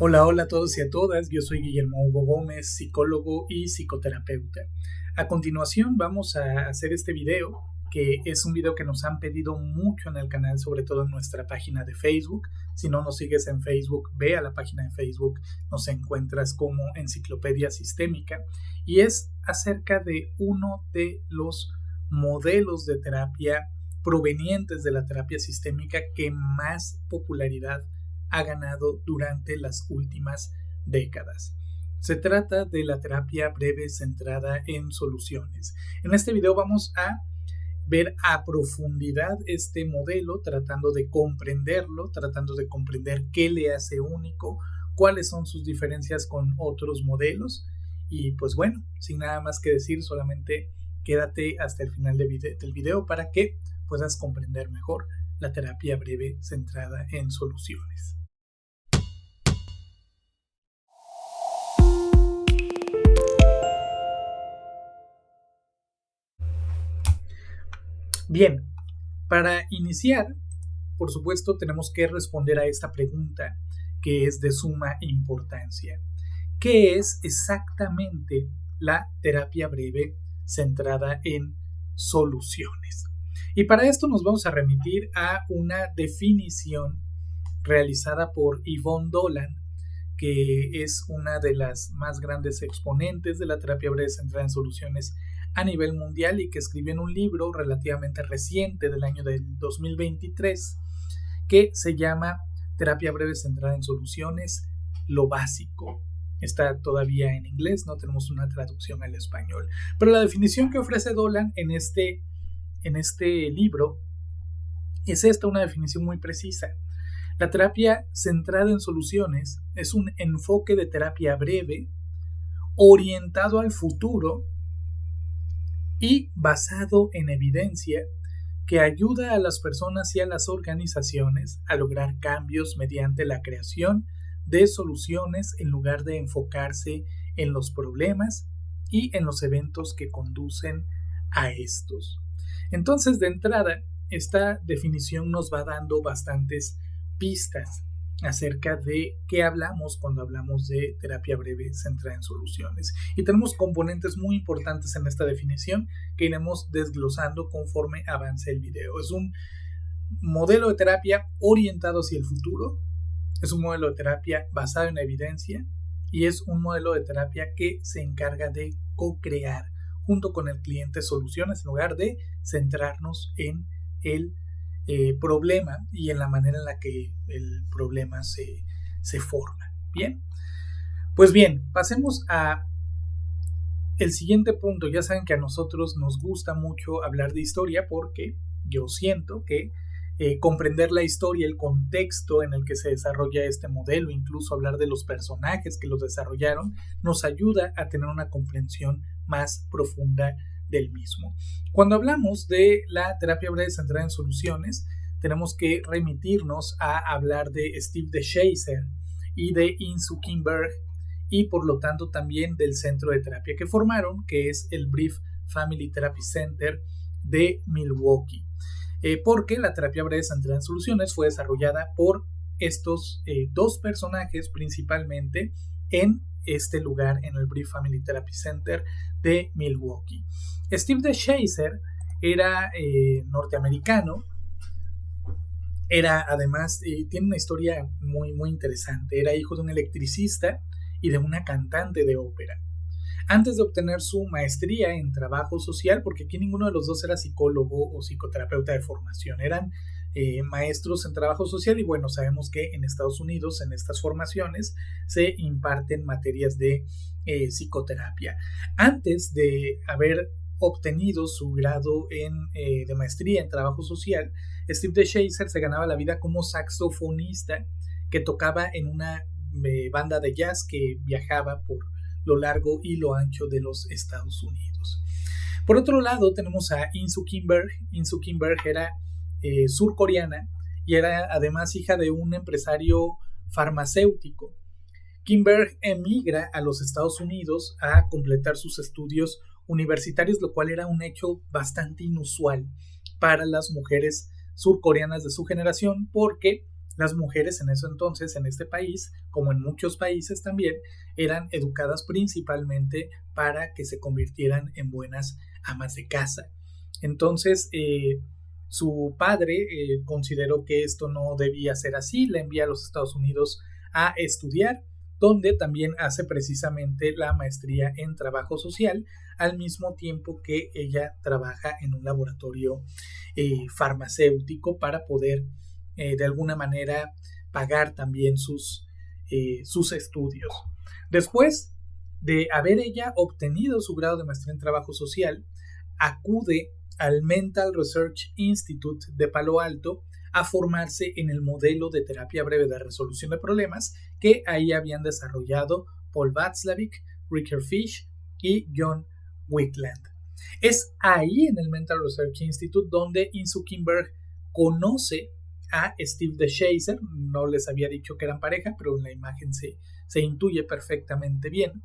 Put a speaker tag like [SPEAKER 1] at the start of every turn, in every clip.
[SPEAKER 1] Hola a todos y a todas, yo soy Guillermo Hugo Gómez, psicólogo y psicoterapeuta. A continuación vamos a hacer este video, que es un video que nos han pedido mucho en el canal, sobre todo en nuestra página de Facebook. Si no nos sigues en Facebook, ve a la página de Facebook, nos encuentras como Enciclopedia Sistémica, y es acerca de uno de los modelos de terapia provenientes de la terapia sistémica que más popularidad ha ganado durante las últimas décadas. Se trata de la terapia breve centrada en soluciones. En este video vamos a ver a profundidad este modelo, tratando de comprenderlo, tratando de comprender qué le hace único, cuáles son sus diferencias con otros modelos. Y pues bueno, sin nada más que decir, solamente quédate hasta el final del video para que puedas comprender mejor la terapia breve centrada en soluciones. Bien, para iniciar, por supuesto, tenemos que responder a esta pregunta que es de suma importancia. ¿Qué es exactamente la terapia breve centrada en soluciones? Y para esto nos vamos a remitir a una definición realizada por Yvonne Dolan, que es una de las más grandes exponentes de la terapia breve centrada en soluciones a nivel mundial y que escribió en un libro relativamente reciente del año del 2023 que se llama Terapia breve centrada en soluciones, lo básico. Está todavía en inglés, no tenemos una traducción al español, pero la definición que ofrece Dolan en este libro es una definición muy precisa. La terapia centrada en soluciones es un enfoque de terapia breve orientado al futuro y basado en evidencia que ayuda a las personas y a las organizaciones a lograr cambios mediante la creación de soluciones en lugar de enfocarse en los problemas y en los eventos que conducen a estos. Entonces, de entrada, esta definición nos va dando bastantes pistas acerca de qué hablamos cuando hablamos de terapia breve centrada en soluciones. Y tenemos componentes muy importantes en esta definición que iremos desglosando conforme avance el video. Es un modelo de terapia orientado hacia el futuro, es un modelo de terapia basado en evidencia y es un modelo de terapia que se encarga de co-crear junto con el cliente soluciones en lugar de centrarnos en el problema y en la manera en la que el problema se forma. Bien, pues bien, pasemos a el siguiente punto. Ya saben que a nosotros nos gusta mucho hablar de historia porque yo siento que comprender la historia, el contexto en el que se desarrolla este modelo, incluso hablar de los personajes que los desarrollaron, nos ayuda a tener una comprensión más profunda del mismo. Cuando hablamos de la terapia breve centrada en soluciones, tenemos que remitirnos a hablar de Steve DeShazer y de Insoo Kim Berg, y por lo tanto también del centro de terapia que formaron, que es el Brief Family Therapy Center de Milwaukee. Porque la terapia breve centrada en soluciones fue desarrollada por estos dos personajes principalmente en este lugar, en el Brief Family Therapy Center de Milwaukee. Steve DeShazer era norteamericano, era además, tiene una historia muy, muy interesante. Era hijo de un electricista y de una cantante de ópera. Antes de obtener su maestría en trabajo social, porque aquí ninguno de los dos era psicólogo o psicoterapeuta de formación, eran maestros en trabajo social, y bueno, sabemos que en Estados Unidos en estas formaciones se imparten materias de psicoterapia. Antes de haber obtenido su grado de maestría en trabajo social, Steve DeShazer se ganaba la vida como saxofonista que tocaba en una banda de jazz que viajaba por lo largo y lo ancho de los Estados Unidos. Por otro lado, tenemos a Insoo Kim Berg. Insoo Kim Berg era surcoreana y era además hija de un empresario farmacéutico. Kim Berg emigra a los Estados Unidos a completar sus estudios universitarios, lo cual era un hecho bastante inusual para las mujeres surcoreanas de su generación, porque las mujeres en ese entonces, en este país, como en muchos países también, eran educadas principalmente para que se convirtieran en buenas amas de casa. Entonces, su padre consideró que esto no debía ser así, le envía a los Estados Unidos a estudiar, donde también hace precisamente la maestría en trabajo social, al mismo tiempo que ella trabaja en un laboratorio farmacéutico para poder de alguna manera pagar también sus estudios. Después de haber ella obtenido su grado de maestría en trabajo social, acude al Mental Research Institute de Palo Alto a formarse en el modelo de terapia breve de resolución de problemas que ahí habían desarrollado Paul Václavic, Ricker Fish y John Wheatland. Es ahí en el Mental Research Institute donde Insoo Kim Berg conoce a Steve DeShazer. No les había dicho que eran pareja, pero en la imagen se intuye perfectamente bien.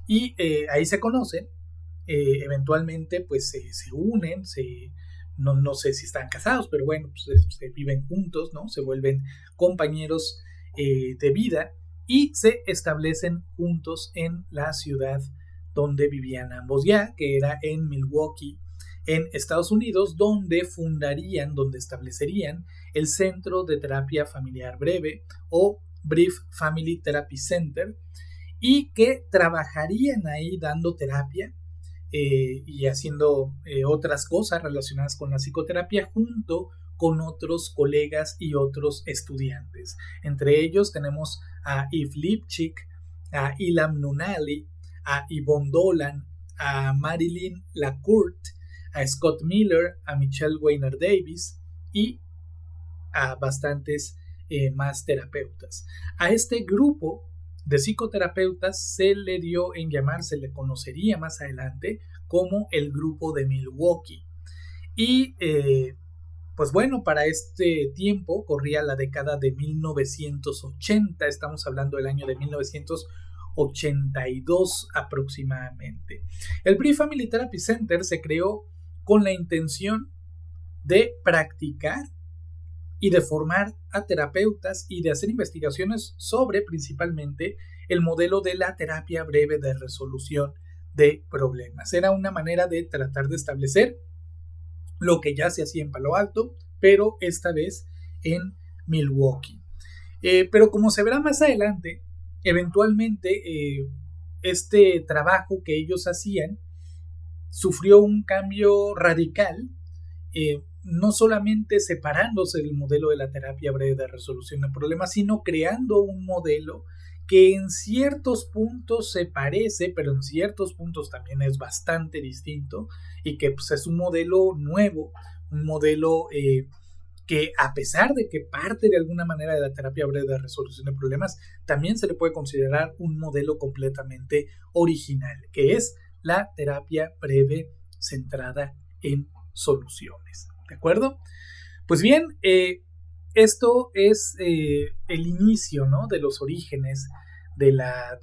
[SPEAKER 1] Y ahí se conocen, eventualmente pues se unen, no sé si están casados, pero bueno, pues, se viven juntos, ¿no? Se vuelven compañeros de vida y se establecen juntos en la ciudad donde vivían ambos ya, que era en Milwaukee, en Estados Unidos, donde establecerían el Centro de Terapia Familiar Breve o Brief Family Therapy Center, y que trabajarían ahí dando terapia y haciendo otras cosas relacionadas con la psicoterapia junto con otros colegas y otros estudiantes. Entre ellos tenemos a Yves Lipchitz, a Ilham Nunali, a Yvonne Dolan, a Marilyn Lacourt, a Scott Miller, a Michelle Weiner Davis y a bastantes más terapeutas. A este grupo de psicoterapeutas se le dio en llamar, se le conocería más adelante como el grupo de Milwaukee. Y pues bueno, para este tiempo corría la década de 1980, estamos hablando del año de 1982 aproximadamente. El Brief Family Therapy Center se creó con la intención de practicar y de formar a terapeutas y de hacer investigaciones sobre principalmente el modelo de la terapia breve de resolución de problemas. Era una manera de tratar de establecer lo que ya se hacía en Palo Alto, pero esta vez en Milwaukee. Pero como se verá más adelante, eventualmente este trabajo que ellos hacían sufrió un cambio radical, no solamente separándose del modelo de la terapia breve de resolución de problemas, sino creando un modelo que en ciertos puntos se parece, pero en ciertos puntos también es bastante distinto, y que pues, es un modelo nuevo, un modelo que a pesar de que parte de alguna manera de la terapia breve de resolución de problemas, también se le puede considerar un modelo completamente original, que es la terapia breve centrada en soluciones. ¿De acuerdo? Pues bien, esto es el inicio, ¿no?, de los orígenes de la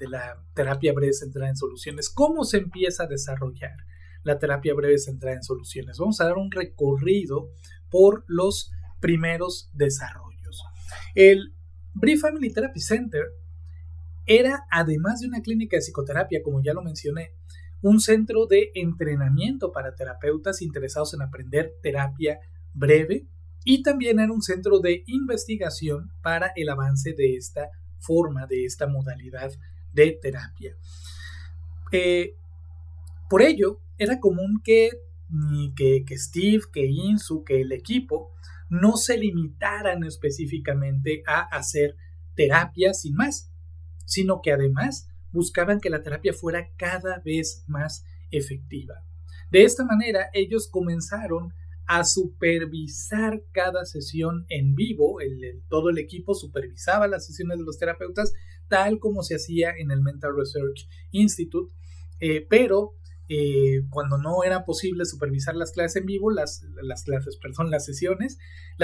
[SPEAKER 1] terapia breve centrada en soluciones. ¿Cómo se empieza a desarrollar la terapia breve centrada en soluciones? Vamos a dar un recorrido por los primeros desarrollos. El Brief Family Therapy Center era, además de una clínica de psicoterapia, como ya lo mencioné, un centro de entrenamiento para terapeutas interesados en aprender terapia breve, y también era un centro de investigación para el avance de esta forma, de esta modalidad de terapia. Por ello, era común que Steve, que Insoo, que el equipo no se limitaran específicamente a hacer terapia sin más, sino que además buscaban que la terapia fuera cada vez más efectiva. De esta manera, ellos comenzaron a supervisar cada sesión en vivo. Todo el equipo supervisaba las sesiones de los terapeutas, tal como se hacía en el Mental Research Institute, pero cuando no era posible supervisar las clases en vivo, las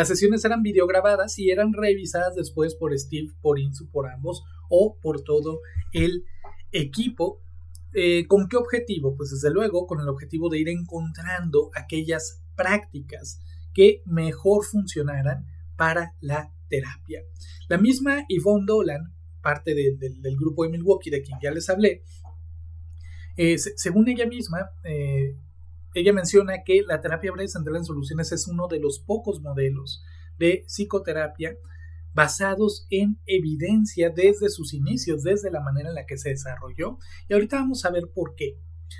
[SPEAKER 1] sesiones eran videograbadas y eran revisadas después por Steve, por Insoo, por ambos o por todo el equipo. ¿Con qué objetivo? Pues desde luego con el objetivo de ir encontrando aquellas prácticas que mejor funcionaran para la terapia. La misma Yvonne Dolan, parte del grupo de Milwaukee, de quien ya les hablé, según ella misma, ella menciona que la terapia breve centrada en soluciones es uno de los pocos modelos de psicoterapia basados en evidencia desde sus inicios, desde la manera en la que se desarrolló. Y ahorita vamos a ver por qué.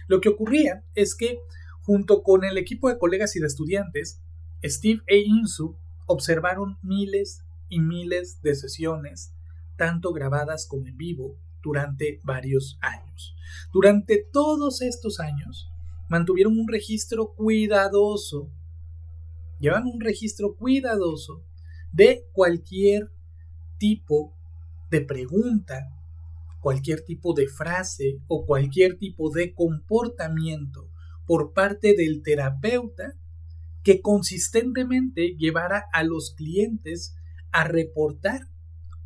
[SPEAKER 1] Lo que ocurría es que, junto con el equipo de colegas y de estudiantes, Steve e Insoo observaron miles y miles de sesiones, tanto grabadas como en vivo, durante varios años. Durante todos estos años, mantuvieron un registro cuidadoso, llevan un registro cuidadoso de cualquier tipo de pregunta, cualquier tipo de frase o cualquier tipo de comportamiento por parte del terapeuta que consistentemente llevara a los clientes a reportar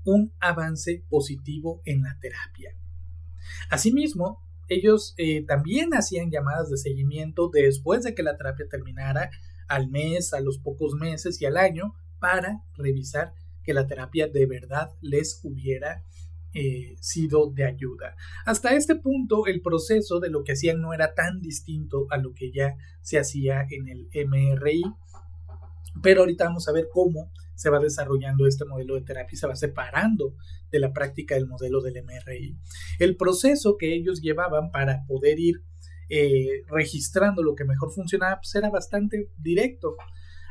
[SPEAKER 1] un avance positivo en la terapia. Asimismo, ellos también hacían llamadas de seguimiento después de que la terapia terminara, al mes, a los pocos meses y al año, para revisar que la terapia de verdad les hubiera sido de ayuda. Hasta este punto, el proceso de lo que hacían no era tan distinto a lo que ya se hacía en el MRI, pero ahorita vamos a ver cómo se va desarrollando este modelo de terapia y se va separando de la práctica del modelo del MRI. El proceso que ellos llevaban para poder ir registrando lo que mejor funcionaba, pues era bastante directo.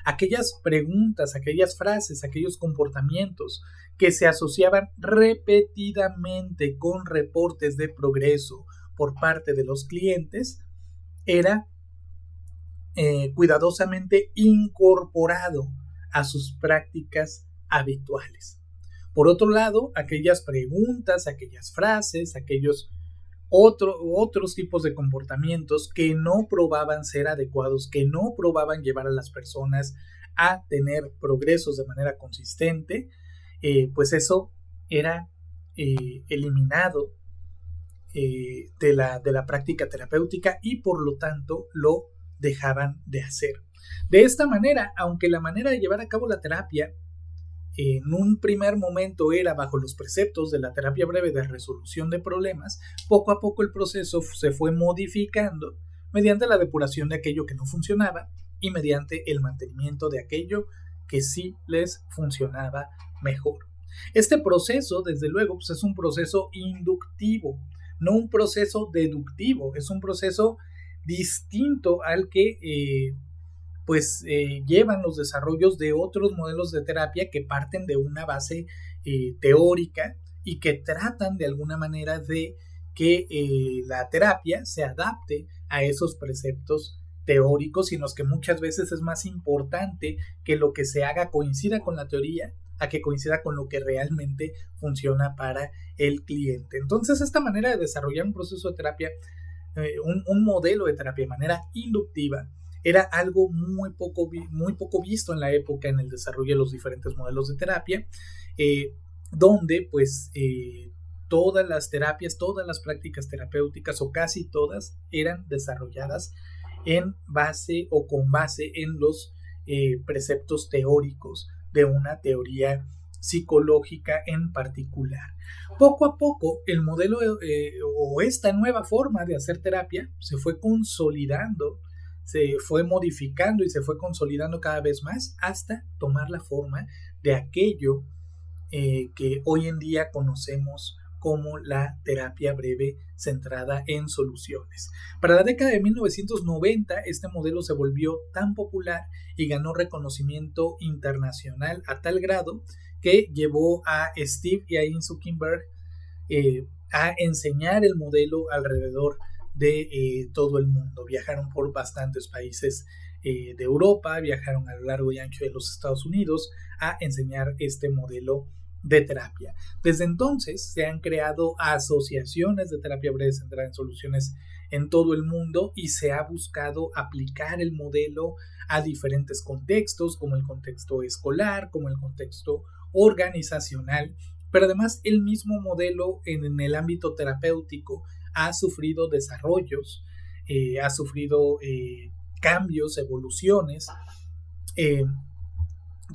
[SPEAKER 1] Aquellas preguntas, aquellas frases, aquellos comportamientos que se asociaban repetidamente con reportes de progreso por parte de los clientes, era cuidadosamente incorporado a sus prácticas habituales. Por otro lado, aquellas preguntas, aquellas frases, aquellos otros tipos de comportamientos que no probaban ser adecuados, que no probaban llevar a las personas a tener progresos de manera consistente, pues eso era eliminado de la práctica terapéutica y por lo tanto lo dejaban de hacer. De esta manera, aunque la manera de llevar a cabo la terapia en un primer momento era bajo los preceptos de la terapia breve de resolución de problemas, poco a poco el proceso se fue modificando mediante la depuración de aquello que no funcionaba y mediante el mantenimiento de aquello que sí les funcionaba mejor. Este proceso, desde luego, pues es un proceso inductivo, no un proceso deductivo, es un proceso distinto al que llevan los desarrollos de otros modelos de terapia que parten de una base teórica y que tratan de alguna manera de que la terapia se adapte a esos preceptos teóricos, y en los que muchas veces es más importante que lo que se haga coincida con la teoría a que coincida con lo que realmente funciona para el cliente. Entonces, esta manera de desarrollar un proceso de terapia, un modelo de terapia de manera inductiva, era algo muy poco visto en la época en el desarrollo de los diferentes modelos de terapia, donde pues todas las terapias, todas las prácticas terapéuticas o casi todas eran desarrolladas en base o con base en los preceptos teóricos de una teoría psicológica en particular. Poco a poco el modelo o esta nueva forma de hacer terapia se fue consolidando, se fue modificando y se fue consolidando cada vez más hasta tomar la forma de aquello que hoy en día conocemos como la terapia breve centrada en soluciones. Para la década de 1990, este modelo se volvió tan popular y ganó reconocimiento internacional a tal grado que llevó a Steve y a Insoo Kim Berg a enseñar el modelo alrededor de todo el mundo. Viajaron por bastantes países de Europa, viajaron a lo largo y ancho de los Estados Unidos a enseñar este modelo de terapia. Desde entonces se han creado asociaciones de terapia breve centrada en soluciones en todo el mundo y se ha buscado aplicar el modelo a diferentes contextos, como el contexto escolar, como el contexto organizacional, pero además el mismo modelo en el ámbito terapéutico ha sufrido desarrollos, ha sufrido cambios, evoluciones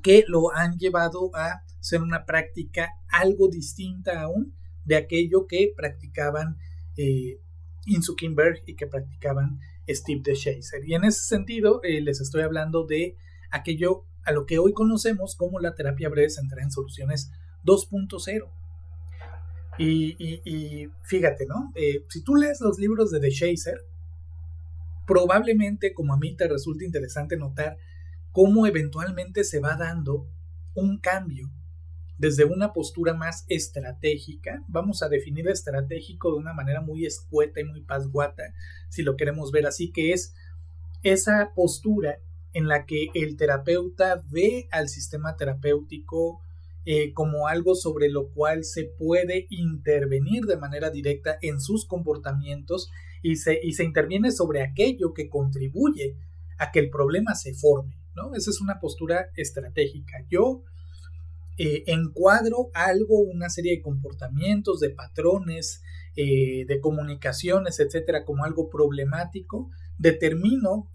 [SPEAKER 1] que lo han llevado a ser una práctica algo distinta aún de aquello que practicaban In Zuckerberg y que practicaban Steve DeShazer. Y en ese sentido les estoy hablando de aquello a lo que hoy conocemos como la terapia breve centrada en soluciones 2.0. Y fíjate, ¿no? Si tú lees los libros de DeShazer, probablemente, como a mí, te resulta interesante notar cómo eventualmente se va dando un cambio desde una postura más estratégica. Vamos a definir estratégico de una manera muy escueta y muy pasguata, si lo queremos ver así, que es esa postura en la que el terapeuta ve al sistema terapéutico como algo sobre lo cual se puede intervenir de manera directa en sus comportamientos y se interviene sobre aquello que contribuye a que el problema se forme, ¿no? Esa es una postura estratégica. Yo encuadro algo, una serie de comportamientos, de patrones, de comunicaciones, etcétera, como algo problemático, determino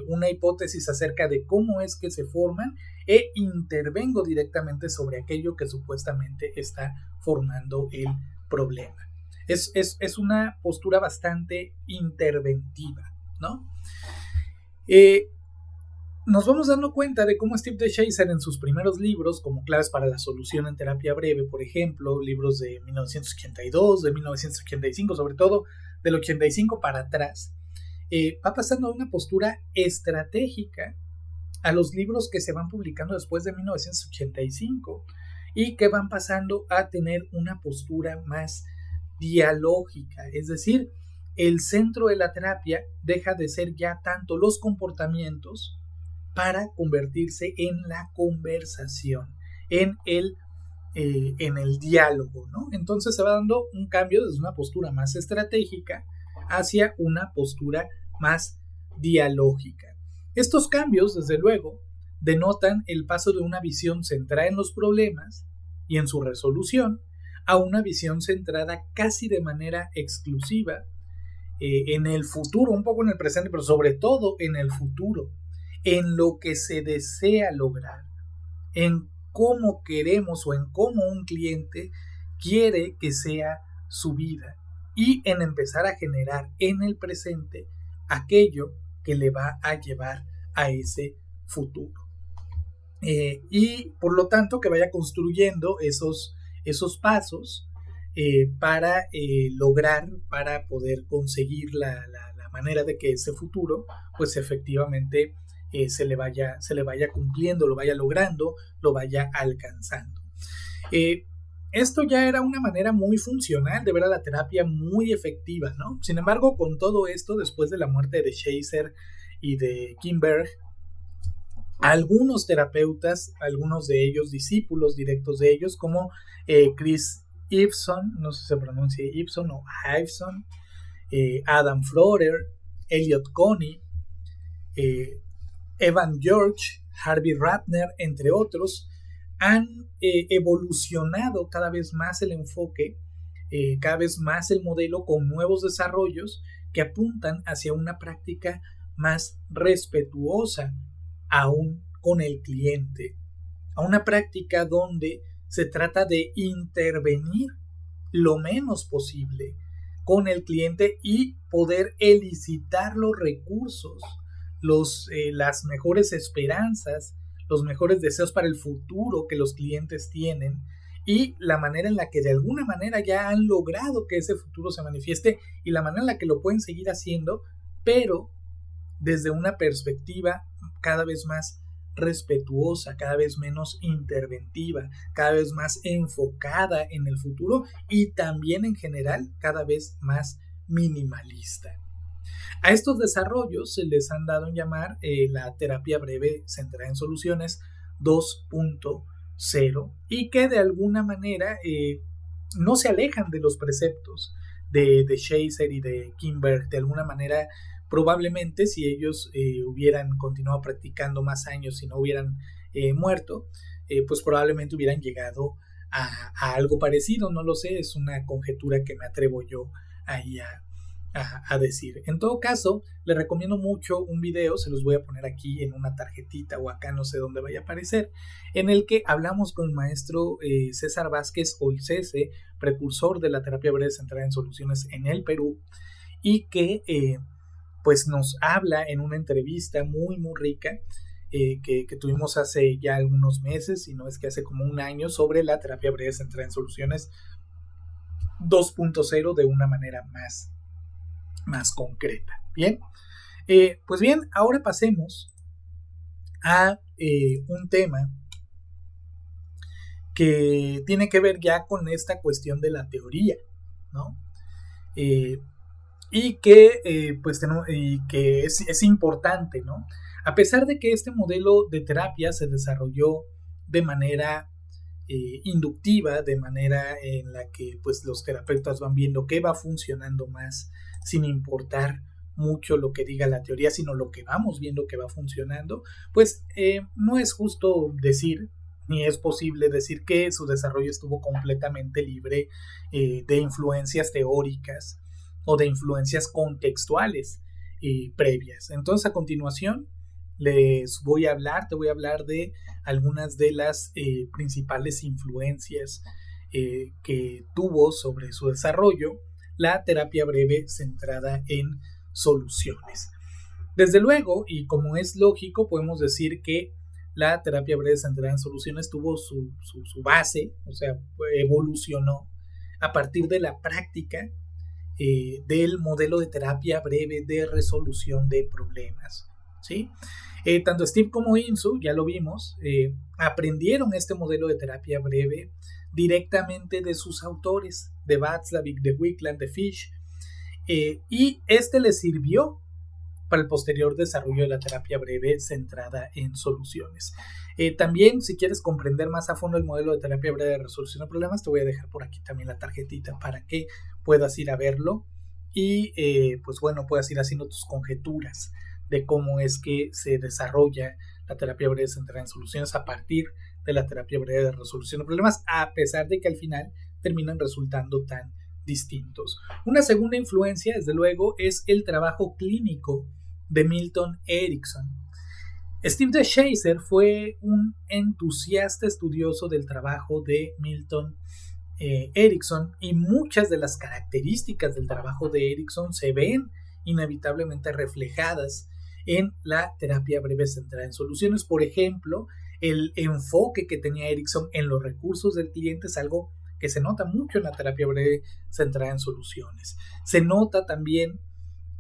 [SPEAKER 1] una hipótesis acerca de cómo es que se forman e intervengo directamente sobre aquello que supuestamente está formando el problema. Es una postura bastante interventiva, ¿no? Nos vamos dando cuenta de cómo Steve DeShazer en sus primeros libros, como Claves para la Solución en Terapia Breve, por ejemplo, libros de 1982, de 1985, sobre todo del 85 para atrás, va pasando de una postura estratégica a los libros que se van publicando después de 1985 y que van pasando a tener una postura más dialógica, es decir, el centro de la terapia deja de ser ya tanto los comportamientos para convertirse en la conversación, en el diálogo, ¿no? Entonces se va dando un cambio desde una postura más estratégica hacia una postura más dialógica. Estos cambios, desde luego, denotan el paso de una visión centrada en los problemas y en su resolución a una visión centrada casi de manera exclusiva en el futuro, un poco en el presente, pero sobre todo en el futuro, en lo que se desea lograr, en cómo queremos o en cómo un cliente quiere que sea su vida y en empezar a generar en el presente aquello que le va a llevar a ese futuro. Y por lo tanto que vaya construyendo esos pasos para lograr, para poder conseguir la manera de que ese futuro pues efectivamente se le vaya cumpliendo, lo vaya logrando, lo vaya alcanzando. Esto ya era una manera muy funcional de ver a la terapia, muy efectiva, ¿no? Sin embargo, con todo esto, después de la muerte de DeShazer y de Kimberg, algunos terapeutas, algunos de ellos discípulos directos de ellos, como Chris Ibsen, no sé si se pronuncia Ibsen o Iveson, Adam Florer, Elliot Coney, Evan George, Harvey Ratner, entre otros, han evolucionado cada vez más el enfoque, cada vez más el modelo con nuevos desarrollos que apuntan hacia una práctica más respetuosa aún con el cliente, a una práctica donde se trata de intervenir lo menos posible con el cliente y poder elicitar los recursos, las mejores esperanzas, los mejores deseos para el futuro que los clientes tienen y la manera en la que de alguna manera ya han logrado que ese futuro se manifieste y la manera en la que lo pueden seguir haciendo, pero desde una perspectiva cada vez más respetuosa, cada vez menos interventiva, cada vez más enfocada en el futuro y también en general cada vez más minimalista. A estos desarrollos se les han dado en llamar la terapia breve centrada en soluciones 2.0 y que de alguna manera no se alejan de los preceptos de DeShazer y de Kimberg. De alguna manera, probablemente si ellos hubieran continuado practicando más años y no hubieran muerto, pues probablemente hubieran llegado a algo parecido, no lo sé, es una conjetura que me atrevo yo ahí a a decir. En todo caso, le recomiendo mucho un video, se los voy a poner aquí en una tarjetita o acá, no sé dónde vaya a aparecer, en el que hablamos con el maestro César Vázquez Olcese, precursor de la terapia breve centrada en soluciones en el Perú, y que pues nos habla en una entrevista muy rica que tuvimos hace ya algunos meses, si no es que hace como un año, sobre la terapia breve centrada en soluciones 2.0 de una manera más concreta. Bien, pues bien, ahora pasemos a un tema que tiene que ver ya con esta cuestión de la teoría, ¿no? Y que, que es importante, ¿no? A pesar de que este modelo de terapia se desarrolló de manera inductiva, de manera en la que pues los terapeutas van viendo qué va funcionando más, sin importar mucho lo que diga la teoría, sino lo que vamos viendo que va funcionando, pues no es justo decir, ni es posible decir que su desarrollo estuvo completamente libre de influencias teóricas o de influencias contextuales previas. Entonces, a continuación, te voy a hablar de algunas de las principales influencias que tuvo sobre su desarrollo la terapia breve centrada en soluciones. Desde luego, y como es lógico, podemos decir que la terapia breve centrada en soluciones tuvo su base, o sea, evolucionó a partir de la práctica del modelo de terapia breve de resolución de problemas, ¿sí? Tanto Steve como Insoo, ya lo vimos, aprendieron este modelo de terapia breve directamente de sus autores, de Václavic, de Wicklund, de Fish, y este les sirvió para el posterior desarrollo de la terapia breve centrada en soluciones. También, si quieres comprender más a fondo el modelo de terapia breve de resolución de problemas, te voy a dejar por aquí también la tarjetita para que puedas ir a verlo y pues bueno, puedas ir haciendo tus conjeturas de cómo es que se desarrolla la terapia breve centrada en soluciones a partir de la terapia breve de resolución de problemas, a pesar de que al final terminan resultando tan distintos. Una segunda influencia, desde luego, es el trabajo clínico de Milton Erickson. Steve DeShazer fue un entusiasta estudioso del trabajo de Milton Erickson, y muchas de las características del trabajo de Erickson se ven inevitablemente reflejadas en la terapia breve centrada en soluciones. Por ejemplo, el enfoque que tenía Erickson en los recursos del cliente es algo que se nota mucho en la terapia breve centrada en soluciones. Se nota también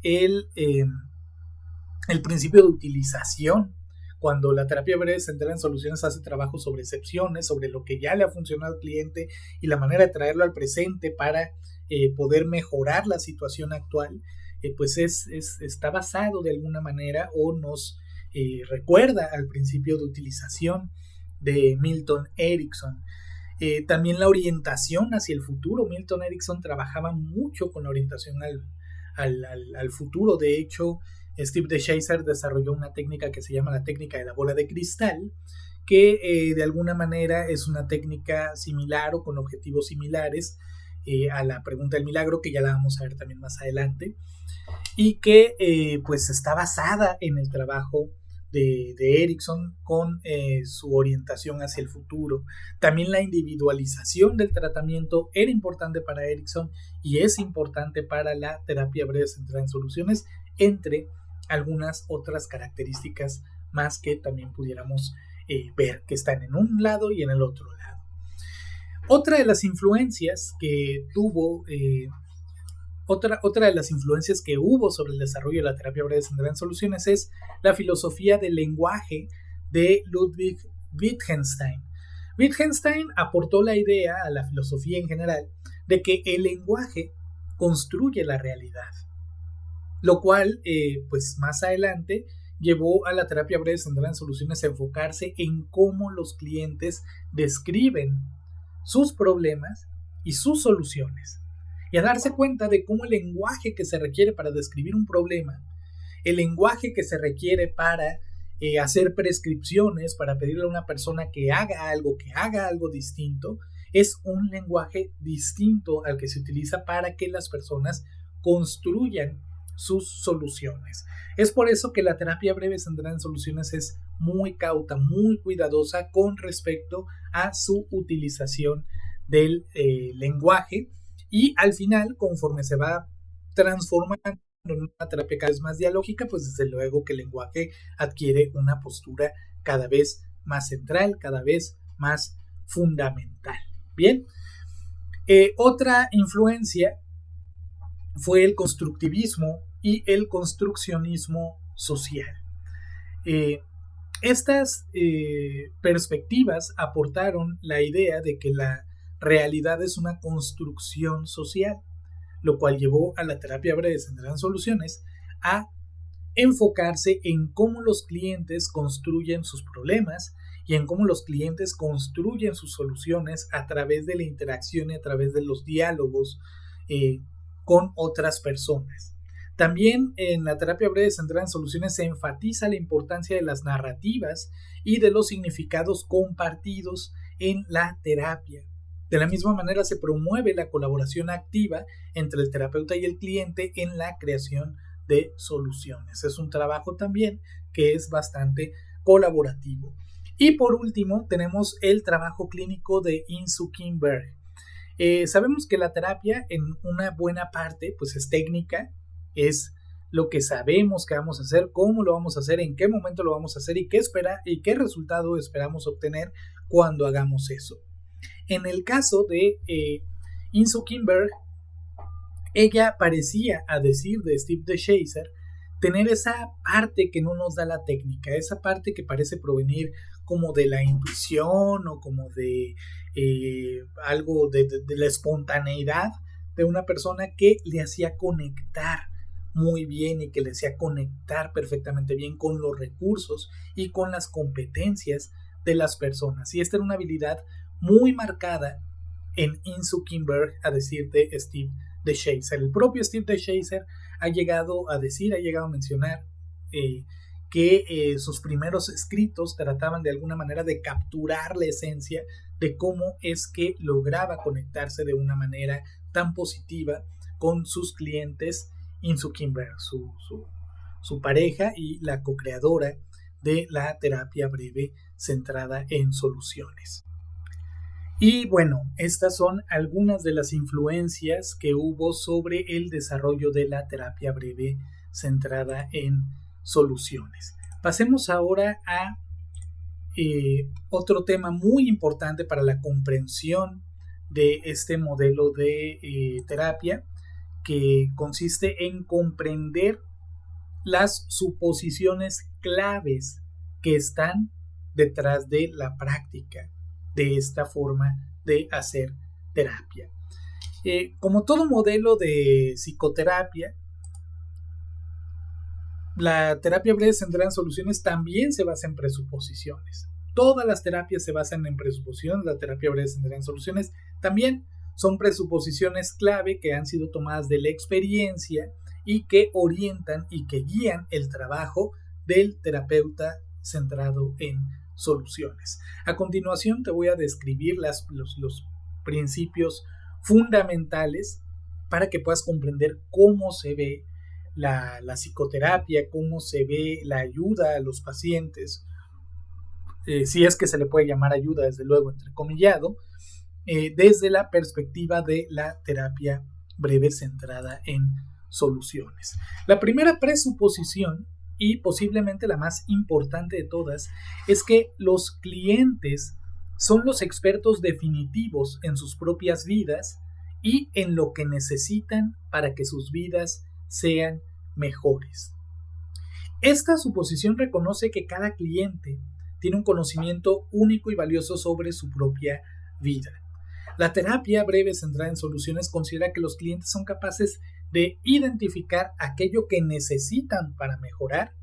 [SPEAKER 1] el principio de utilización, cuando la terapia breve centrada en soluciones hace trabajo sobre excepciones, sobre lo que ya le ha funcionado al cliente y la manera de traerlo al presente para poder mejorar la situación actual, pues está basado de alguna manera o nos recuerda al principio de utilización de Milton Erickson. También la orientación hacia el futuro. Milton Erickson trabajaba mucho con la orientación al futuro. De hecho, Steve DeShazer desarrolló una técnica que se llama la técnica de la bola de cristal, que de alguna manera es una técnica similar o con objetivos similares a la pregunta del milagro, que ya la vamos a ver también más adelante, y que pues está basada en el trabajo de Erickson con su orientación hacia el futuro. También la individualización del tratamiento era importante para Erickson y es importante para la terapia breve centrada en soluciones, entre algunas otras características más que también pudiéramos ver que están en un lado y en el otro lado. Otra de las influencias que tuvo Otra de las influencias que hubo sobre el desarrollo de la terapia breve centrada en soluciones es la filosofía del lenguaje de Ludwig Wittgenstein. Wittgenstein aportó la idea a la filosofía en general de que el lenguaje construye la realidad, lo cual pues más adelante llevó a la terapia breve centrada en soluciones a enfocarse en cómo los clientes describen sus problemas y sus soluciones, y a darse cuenta de cómo el lenguaje que se requiere para describir un problema, el lenguaje que se requiere para hacer prescripciones, para pedirle a una persona que haga algo distinto, es un lenguaje distinto al que se utiliza para que las personas construyan sus soluciones. Es por eso que la terapia breve centrada en soluciones es muy cauta, muy cuidadosa con respecto a su utilización del lenguaje, y al final, conforme se va transformando en una terapia cada vez más dialógica, pues desde luego que el lenguaje adquiere una postura cada vez más central, cada vez más fundamental. Bien, otra influencia fue el constructivismo y el construccionismo social. Estas perspectivas aportaron la idea de que la realidad es una construcción social, lo cual llevó a la terapia breve centrada en soluciones a enfocarse en cómo los clientes construyen sus problemas y en cómo los clientes construyen sus soluciones a través de la interacción y a través de los diálogos con otras personas. También en la terapia breve centrada en soluciones se enfatiza la importancia de las narrativas y de los significados compartidos en la terapia. De la misma manera se promueve la colaboración activa entre el terapeuta y el cliente en la creación de soluciones. Es un trabajo también que es bastante colaborativo. Y por último tenemos el trabajo clínico de Insoo Kim Berg. Sabemos que la terapia en una buena parte pues es técnica, es lo que sabemos que vamos a hacer, cómo lo vamos a hacer, en qué momento lo vamos a hacer y qué resultado esperamos obtener cuando hagamos eso. En el caso de Insoo Kim Berg, ella parecía, a decir de Steve DeShazer, tener esa parte que no nos da la técnica, esa parte que parece provenir como de la intuición o como de algo de la espontaneidad de una persona que le hacía conectar muy bien y que le hacía conectar perfectamente bien con los recursos y con las competencias de las personas. Y esta era una habilidad muy marcada en Insoo Kim Berg, a decir de Steve DeShazer. El propio Steve DeShazer ha llegado a mencionar que sus primeros escritos trataban de alguna manera de capturar la esencia de cómo es que lograba conectarse de una manera tan positiva con sus clientes. Insoo Kim Berg, su pareja y la co-creadora de la terapia breve centrada en soluciones. Y bueno, estas son algunas de las influencias que hubo sobre el desarrollo de la terapia breve centrada en soluciones. Pasemos ahora a otro tema muy importante para la comprensión de este modelo de terapia, que consiste en comprender las suposiciones claves que están detrás de la práctica de esta forma de hacer terapia. Como todo modelo de psicoterapia, la terapia breve centrada en soluciones también se basa en presuposiciones. Todas las terapias se basan en presuposiciones. La terapia breve centrada en soluciones también son presuposiciones clave que han sido tomadas de la experiencia y que orientan y que guían el trabajo del terapeuta centrado en soluciones. A continuación te voy a describir los principios fundamentales para que puedas comprender cómo se ve la psicoterapia, cómo se ve la ayuda a los pacientes, si es que se le puede llamar ayuda, desde luego entrecomillado, desde la perspectiva de la terapia breve centrada en soluciones. La primera presuposición, y posiblemente la más importante de todas, es que los clientes son los expertos definitivos en sus propias vidas y en lo que necesitan para que sus vidas sean mejores. Esta suposición reconoce que cada cliente tiene un conocimiento único y valioso sobre su propia vida. La terapia breve centrada en soluciones considera que los clientes son capaces de identificar aquello que necesitan para mejorar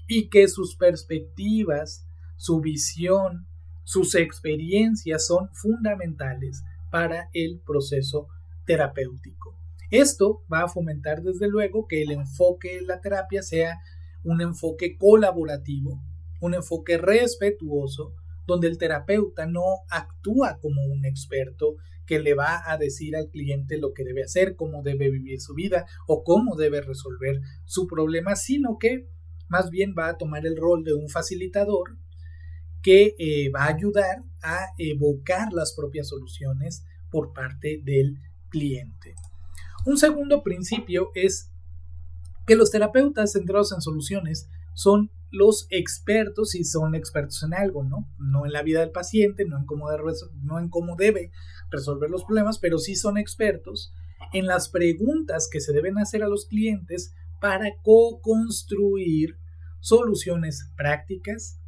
[SPEAKER 1] y que sus perspectivas, su visión, sus experiencias son fundamentales para el proceso terapéutico. Esto va a fomentar desde luego que el enfoque de la terapia sea un enfoque colaborativo, un enfoque respetuoso, donde el terapeuta no actúa como un experto que le va a decir al cliente lo que debe hacer, cómo debe vivir su vida o cómo debe resolver su problema, sino que más bien va a tomar el rol de un facilitador que va a ayudar a evocar las propias soluciones por parte del cliente. Un segundo principio es que los terapeutas centrados en soluciones son los expertos y son expertos en algo, no en la vida del paciente, no en cómo debe resolver los problemas, pero sí son expertos en las preguntas que se deben hacer a los clientes para co-construir soluciones prácticas,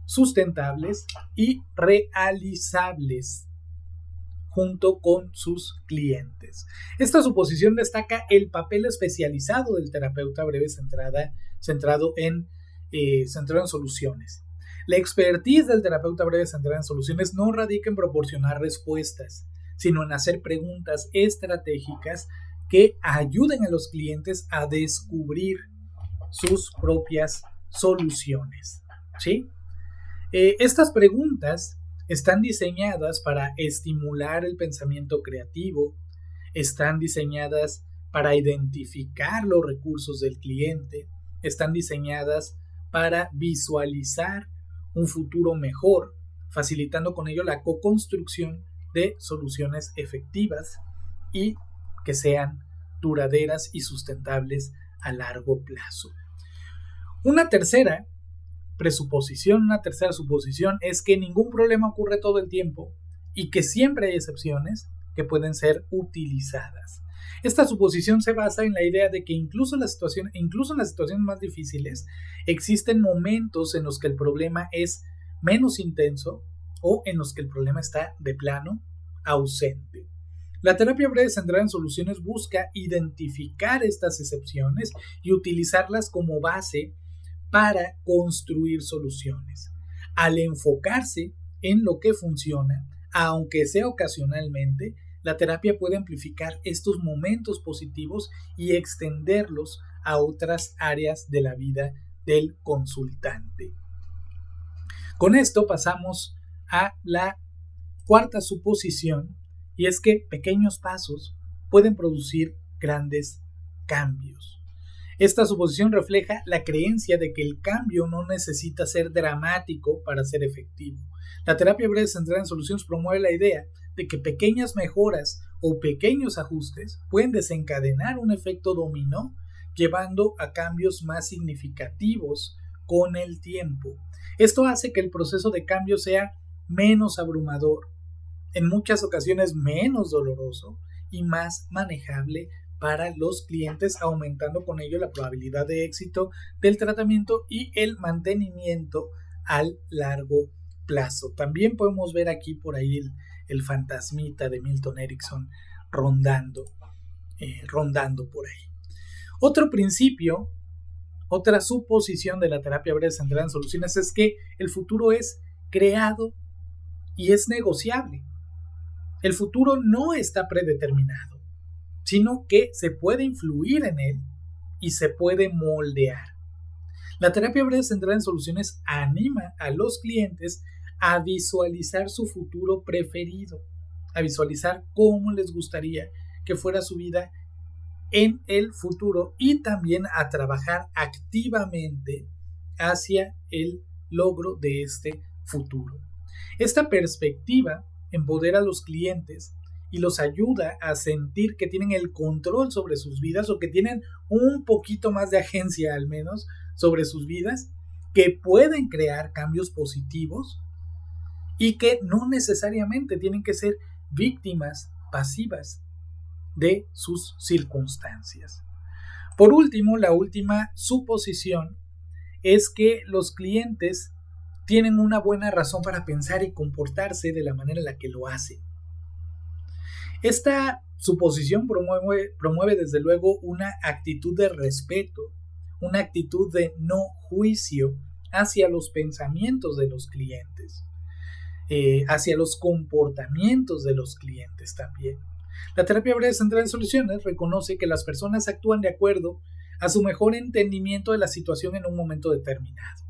[SPEAKER 1] sustentables y realizables junto con sus clientes. Esta suposición destaca el papel especializado del terapeuta breve centrado en soluciones. La expertise del terapeuta breve centrada en soluciones no radica en proporcionar respuestas, sino en hacer preguntas estratégicas que ayuden a los clientes a descubrir sus propias soluciones, ¿sí? Estas preguntas están diseñadas para estimular el pensamiento creativo, están diseñadas para identificar los recursos del cliente, están diseñadas para visualizar un futuro mejor, facilitando con ello la co-construcción de soluciones efectivas y que sean duraderas y sustentables a largo plazo. Una tercera suposición es que ningún problema ocurre todo el tiempo y que siempre hay excepciones que pueden ser utilizadas. Esta suposición se basa en la idea de que incluso en las situaciones más difíciles existen momentos en los que el problema es menos intenso o en los que el problema está de plano ausente. La terapia breve centrada en soluciones busca identificar estas excepciones y utilizarlas como base para construir soluciones. Al enfocarse en lo que funciona, aunque sea ocasionalmente, la terapia puede amplificar estos momentos positivos y extenderlos a otras áreas de la vida del consultante. Con esto pasamos a la cuarta suposición, y es que pequeños pasos pueden producir grandes cambios. Esta suposición refleja la creencia de que el cambio no necesita ser dramático para ser efectivo. La terapia breve centrada en soluciones promueve la idea de que pequeñas mejoras o pequeños ajustes pueden desencadenar un efecto dominó, llevando a cambios más significativos con el tiempo. Esto hace que el proceso de cambio sea menos abrumador, en muchas ocasiones menos doloroso y más manejable para los clientes, aumentando con ello la probabilidad de éxito del tratamiento y el mantenimiento al largo plazo. También podemos ver aquí por ahí el fantasmita de Milton Erickson rondando por ahí. Otro principio, otra suposición de la terapia breve centrada en soluciones es que el futuro es creado y es negociable. El futuro no está predeterminado, sino que se puede influir en él y se puede moldear. La terapia breve centrada en soluciones anima a los clientes a visualizar su futuro preferido, a visualizar cómo les gustaría que fuera su vida en el futuro y también a trabajar activamente hacia el logro de este futuro. Esta perspectiva empodera a los clientes y los ayuda a sentir que tienen el control sobre sus vidas o que tienen un poquito más de agencia al menos sobre sus vidas, que pueden crear cambios positivos y que no necesariamente tienen que ser víctimas pasivas de sus circunstancias. Por último, la última suposición es que los clientes tienen una buena razón para pensar y comportarse de la manera en la que lo hacen. Esta suposición promueve desde luego una actitud de respeto, una actitud de no juicio hacia los pensamientos de los clientes, hacia los comportamientos de los clientes también. La terapia breve centrada en soluciones reconoce que las personas actúan de acuerdo a su mejor entendimiento de la situación en un momento determinado.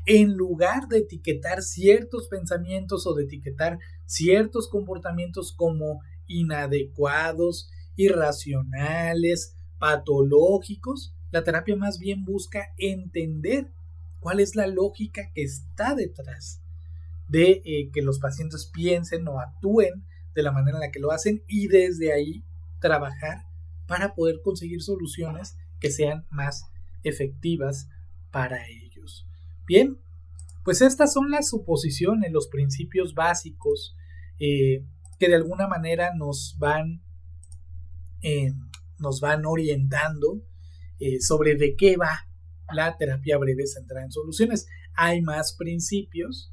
[SPEAKER 1] En lugar de etiquetar ciertos pensamientos o de etiquetar ciertos comportamientos como inadecuados, irracionales, patológicos. La terapia más bien busca entender cuál es la lógica que está detrás de que los pacientes piensen o actúen de la manera en la que lo hacen, y desde ahí trabajar para poder conseguir soluciones que sean más efectivas para ellos. Bien, pues estas son las suposiciones, los principios básicos que de alguna manera nos van orientando sobre de qué va la terapia breve centrada en soluciones. Hay más principios,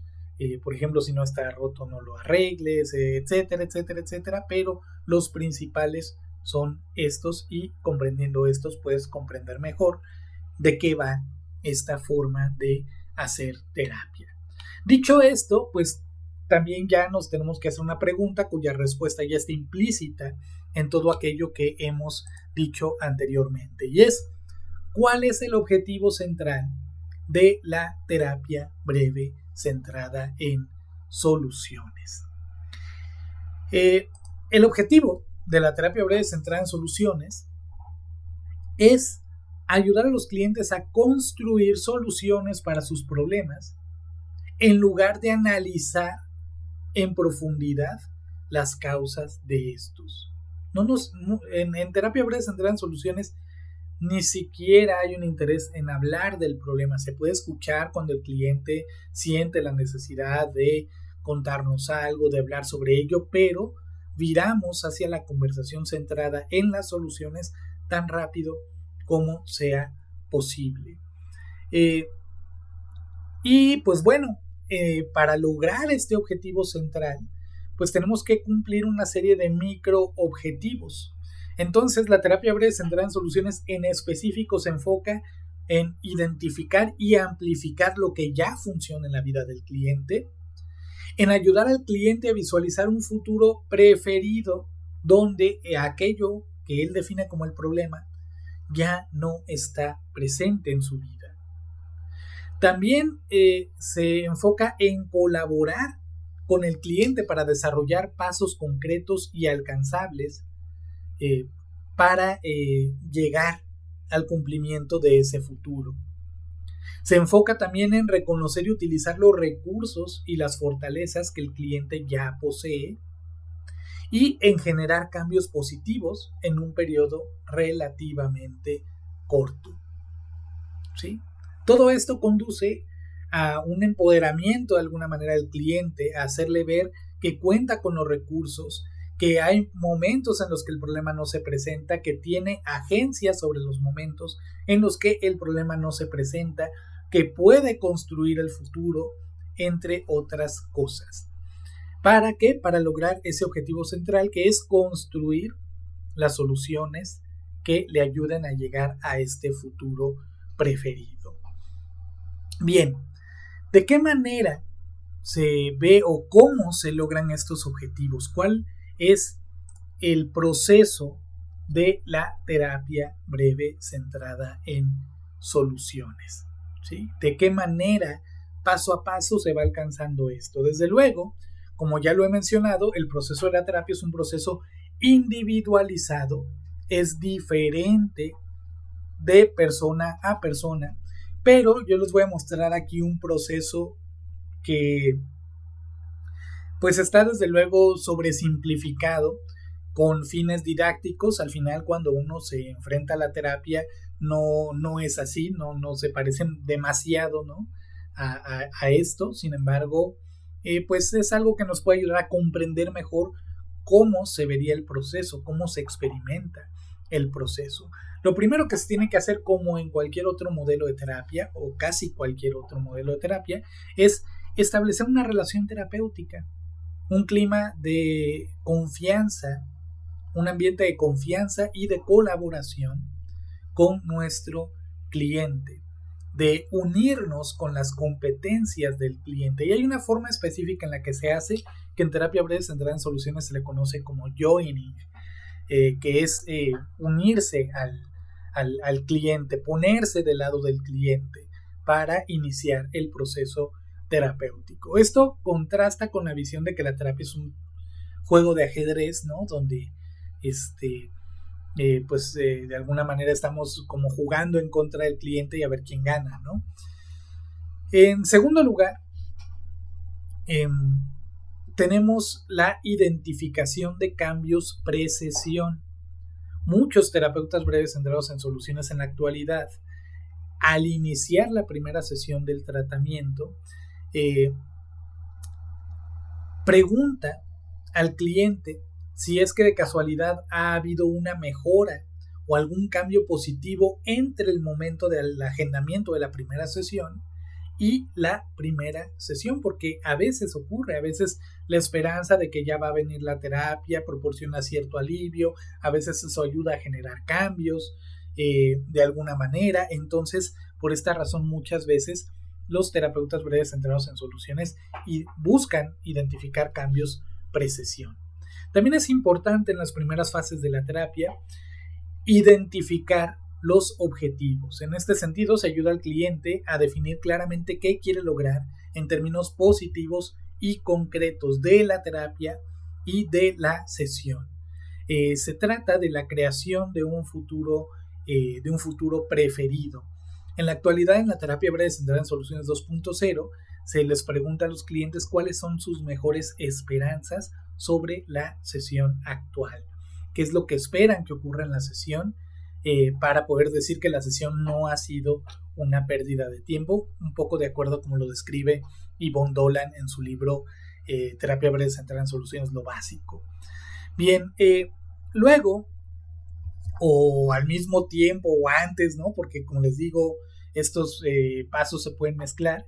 [SPEAKER 1] por ejemplo, si no está roto no lo arregles, etcétera, etcétera, etcétera, pero los principales son estos, y comprendiendo estos puedes comprender mejor de qué va esta forma de hacer terapia. Dicho esto, pues también ya nos tenemos que hacer una pregunta cuya respuesta ya está implícita en todo aquello que hemos dicho anteriormente, y es: ¿cuál es el objetivo central de la terapia breve centrada en soluciones? El objetivo de la terapia breve centrada en soluciones es ayudar a los clientes a construir soluciones para sus problemas en lugar de analizar en profundidad las causas de estos. En terapia breve centrada en soluciones ni siquiera hay un interés en hablar del problema. Se puede escuchar cuando el cliente siente la necesidad de contarnos algo, de hablar sobre ello, pero viramos hacia la conversación centrada en las soluciones tan rápido como sea posible. Y pues bueno, para lograr este objetivo central, pues tenemos que cumplir una serie de micro objetivos. Entonces, la terapia breve centrada en soluciones en específico se enfoca en identificar y amplificar lo que ya funciona en la vida del cliente, en ayudar al cliente a visualizar un futuro preferido donde aquello que él define como el problema ya no está presente en su vida. También se enfoca en colaborar con el cliente para desarrollar pasos concretos y alcanzables para llegar al cumplimiento de ese futuro. Se enfoca también en reconocer y utilizar los recursos y las fortalezas que el cliente ya posee, y en generar cambios positivos en un periodo relativamente corto. ¿Sí? Todo esto conduce a un empoderamiento de alguna manera del cliente, a hacerle ver que cuenta con los recursos, que hay momentos en los que el problema no se presenta, que tiene agencia sobre los momentos en los que el problema no se presenta, que puede construir el futuro, entre otras cosas. ¿Para qué? Para lograr ese objetivo central, que es construir las soluciones que le ayuden a llegar a este futuro preferido. Bien, ¿de qué manera se ve o cómo se logran estos objetivos? ¿Cuál es el proceso de la terapia breve centrada en soluciones? ¿Sí? ¿De qué manera, paso a paso, se va alcanzando esto? Desde luego, como ya lo he mencionado, el proceso de la terapia es un proceso individualizado, es diferente de persona a persona, pero yo les voy a mostrar aquí un proceso que pues está desde luego sobresimplificado con fines didácticos. Al final, cuando uno se enfrenta a la terapia, no es así, no se parecen demasiado, ¿no? a esto. Sin embargo, pues es algo que nos puede ayudar a comprender mejor cómo se vería el proceso, cómo se experimenta el proceso. Lo primero que se tiene que hacer, como en cualquier otro modelo de terapia, o casi cualquier otro modelo de terapia, es establecer una relación terapéutica, un clima de confianza, un ambiente de confianza y de colaboración con nuestro cliente, de unirnos con las competencias del cliente. Y hay una forma específica en la que se hace, que en terapia breve centrada en soluciones se le conoce como joining, que es unirse al cliente, ponerse del lado del cliente para iniciar el proceso terapéutico. Esto contrasta con la visión de que la terapia es juego de ajedrez, ¿no? Donde de alguna manera estamos como jugando en contra del cliente y a ver quién gana, ¿no? En segundo lugar, tenemos la identificación de cambios pre-sesión. Muchos terapeutas breves centrados en soluciones en la actualidad, al iniciar la primera sesión del tratamiento, pregunta al cliente si es que de casualidad ha habido una mejora o algún cambio positivo entre el momento del agendamiento de la primera sesión y la primera sesión, porque a veces ocurre, a veces la esperanza de que ya va a venir la terapia proporciona cierto alivio, a veces eso ayuda a generar cambios de alguna manera. Entonces, por esta razón, muchas veces los terapeutas breves centrados en soluciones y buscan identificar cambios pre-sesión. También es importante en las primeras fases de la terapia identificar los objetivos. En este sentido, se ayuda al cliente a definir claramente qué quiere lograr en términos positivos y concretos de la terapia y de la sesión. Se trata de la creación de un futuro preferido. En la actualidad, en la terapia breve centrada en soluciones 2.0, se les pregunta a los clientes cuáles son sus mejores esperanzas sobre la sesión actual. ¿Qué es lo que esperan que ocurra en la sesión? Para poder decir que la sesión no ha sido una pérdida de tiempo, un poco de acuerdo como lo describe Yvonne Dolan en su libro Terapia breve centrada en soluciones, lo básico. Bien, luego, o al mismo tiempo o antes, ¿no? Porque como les digo, estos pasos se pueden mezclar.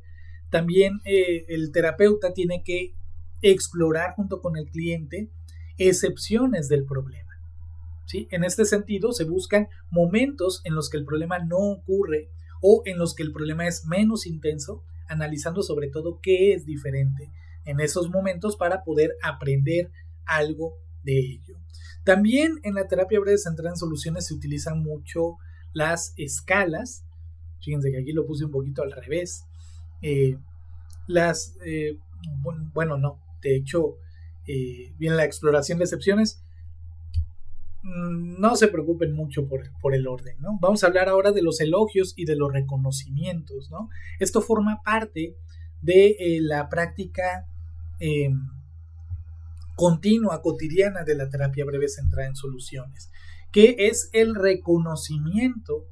[SPEAKER 1] También el terapeuta tiene que explorar junto con el cliente excepciones del problema. ¿Sí? En este sentido, se buscan momentos en los que el problema no ocurre o en los que el problema es menos intenso, analizando sobre todo qué es diferente en esos momentos para poder aprender algo de ello. También en la terapia breve centrada en soluciones se utilizan mucho las escalas. Fíjense que aquí lo puse un poquito al revés. De hecho, bien, la exploración de excepciones. No se preocupen mucho por el orden, ¿no? Vamos a hablar ahora de los elogios y de los reconocimientos, ¿no? Esto forma parte de la práctica continua, cotidiana de la terapia breve centrada en soluciones, que es el reconocimiento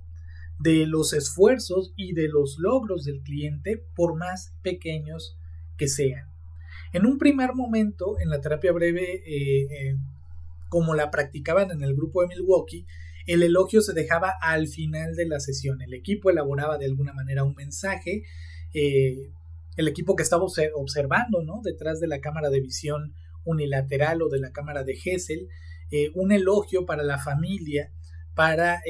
[SPEAKER 1] de los esfuerzos y de los logros del cliente, por más pequeños que sean. En un primer momento, en la terapia breve, como la practicaban en el grupo de Milwaukee, el elogio se dejaba al final de la sesión. El equipo elaboraba de alguna manera un mensaje, el equipo que estaba observando, ¿no?, detrás de la cámara de visión unilateral o de la cámara de Gesell, un elogio para la familia, para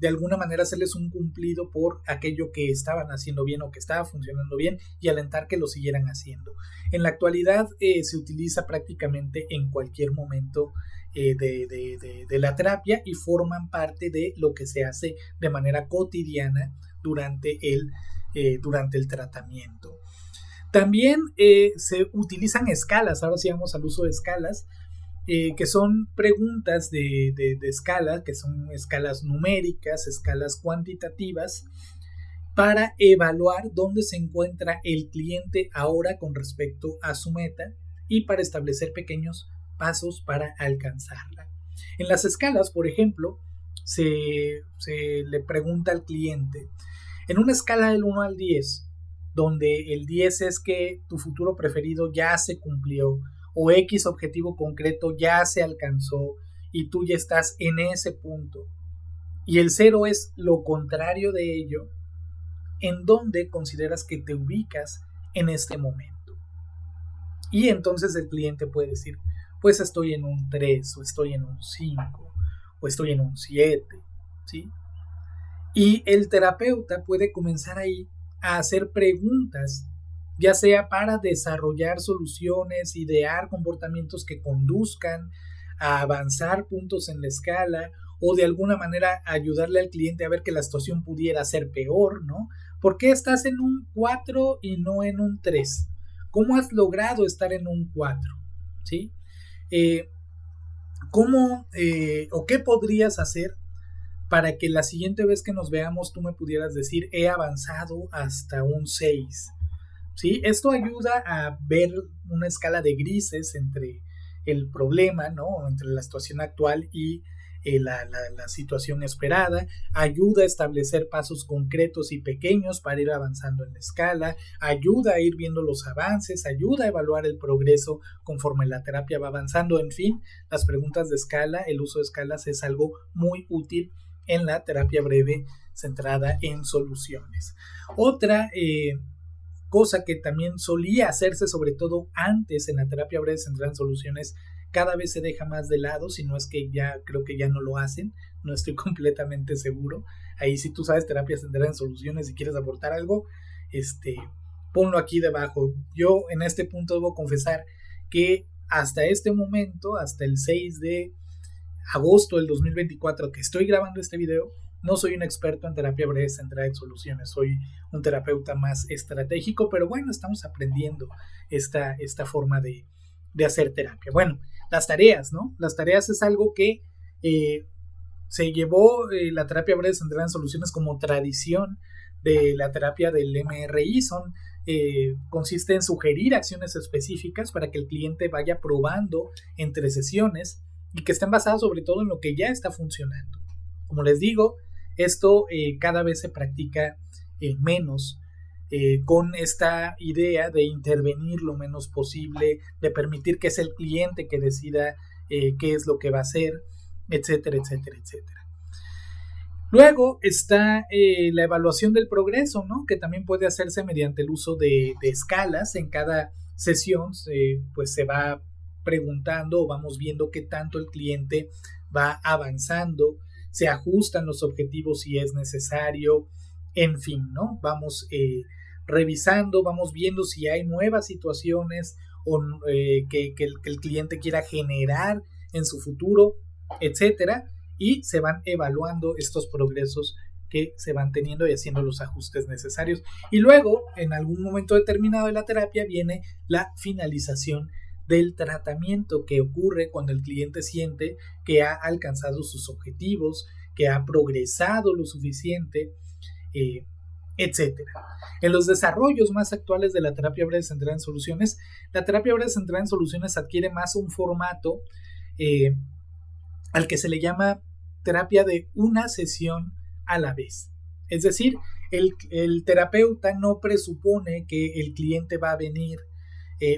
[SPEAKER 1] de alguna manera hacerles un cumplido por aquello que estaban haciendo bien o que estaba funcionando bien y alentar que lo siguieran haciendo. En la actualidad se utiliza prácticamente en cualquier momento de la terapia y forman parte de lo que se hace de manera cotidiana durante el tratamiento. También se utilizan escalas. Ahora sí vamos al uso de escalas, que son preguntas de escala, que son escalas numéricas, escalas cuantitativas, para evaluar dónde se encuentra el cliente ahora con respecto a su meta y para establecer pequeños pasos para alcanzarla. En las escalas, por ejemplo, se le pregunta al cliente, en una escala del 1 al 10, donde el 10 es que tu futuro preferido ya se cumplió, o X objetivo concreto ya se alcanzó y tú ya estás en ese punto, y el 0 es lo contrario de ello, ¿en dónde consideras que te ubicas en este momento? Y entonces el cliente puede decir, pues estoy en un 3, o estoy en un 5, o estoy en un 7, ¿sí? Y el terapeuta puede comenzar ahí a hacer preguntas, ya sea para desarrollar soluciones, idear comportamientos que conduzcan a avanzar puntos en la escala, o de alguna manera ayudarle al cliente a ver que la situación pudiera ser peor, ¿no? ¿Por qué estás en un 4 y no en un 3? ¿Cómo has logrado estar en un 4? ¿Sí? ¿Cómo o qué podrías hacer para que la siguiente vez que nos veamos tú me pudieras decir he avanzado hasta un 6? ¿Sí? Esto ayuda a ver una escala de grises entre el problema, ¿no? Entre la situación actual y la situación esperada, ayuda a establecer pasos concretos y pequeños para ir avanzando en la escala, ayuda a ir viendo los avances, ayuda a evaluar el progreso conforme la terapia va avanzando. En fin, las preguntas de escala, el uso de escalas es algo muy útil en la terapia breve centrada en soluciones. Otra cosa que también solía hacerse, sobre todo antes en la terapia breve centrada en soluciones, cada vez se deja más de lado, si no es que ya creo que ya no lo hacen, no estoy completamente seguro. Ahí si tú sabes terapia centrada en soluciones y quieres aportar algo, ponlo aquí debajo. Yo en este punto debo confesar que hasta este momento, hasta el 6 de agosto del 2024 que estoy grabando este video, no soy un experto en terapia breve centrada en soluciones, soy un terapeuta más estratégico, pero bueno, estamos aprendiendo esta forma de hacer terapia. Bueno, las tareas, ¿no? Las tareas es algo que se llevó la terapia breve centrada en soluciones como tradición de la terapia del MRI. Consiste en sugerir acciones específicas para que el cliente vaya probando entre sesiones y que estén basadas sobre todo en lo que ya está funcionando. Como les digo, esto cada vez se practica menos, con esta idea de intervenir lo menos posible, de permitir que es el cliente que decida qué es lo que va a hacer, etcétera, etcétera, etcétera. Luego está la evaluación del progreso, ¿no? Que también puede hacerse mediante el uso de escalas. En cada sesión pues se va preguntando o vamos viendo qué tanto el cliente va avanzando, se ajustan los objetivos si es necesario, en fin, ¿no? Vamos revisando, vamos viendo si hay nuevas situaciones o que el cliente quiera generar en su futuro, etcétera, y se van evaluando estos progresos que se van teniendo y haciendo los ajustes necesarios. Y luego, en algún momento determinado de la terapia, viene la finalización del tratamiento, que ocurre cuando el cliente siente que ha alcanzado sus objetivos, que ha progresado lo suficiente, etcétera. En los desarrollos más actuales de la terapia breve centrada en soluciones, la terapia breve centrada en soluciones adquiere más un formato al que se le llama terapia de una sesión a la vez. Es decir, el terapeuta no presupone que el cliente va a venir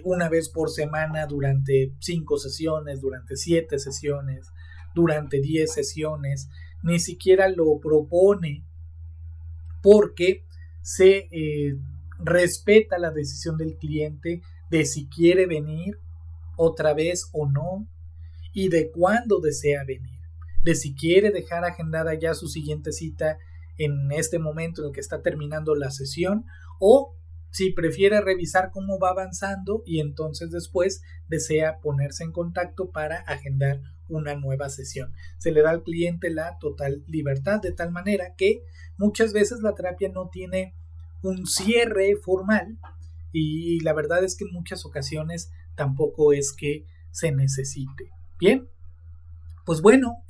[SPEAKER 1] una vez por semana durante 5 sesiones, durante 7 sesiones, durante 10 sesiones, ni siquiera lo propone, porque se respeta la decisión del cliente de si quiere venir otra vez o no, y de cuándo desea venir, de si quiere dejar agendada ya su siguiente cita en este momento en el que está terminando la sesión, o si prefiere revisar cómo va avanzando y entonces después desea ponerse en contacto para agendar una nueva sesión. Se le da al cliente la total libertad, de tal manera que muchas veces la terapia no tiene un cierre formal, y la verdad es que en muchas ocasiones tampoco es que se necesite. Bien, pues bueno,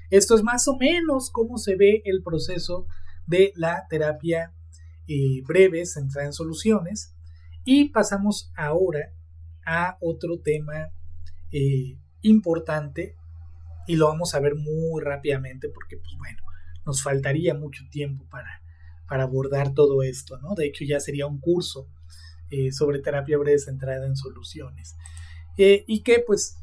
[SPEAKER 1] esto es más o menos cómo se ve el proceso de la terapia breve centrada en soluciones, y pasamos ahora a otro tema importante, y lo vamos a ver muy rápidamente porque pues bueno, nos faltaría mucho tiempo para abordar todo esto, ¿no? De hecho ya sería un curso sobre terapia breve centrada en soluciones, y que pues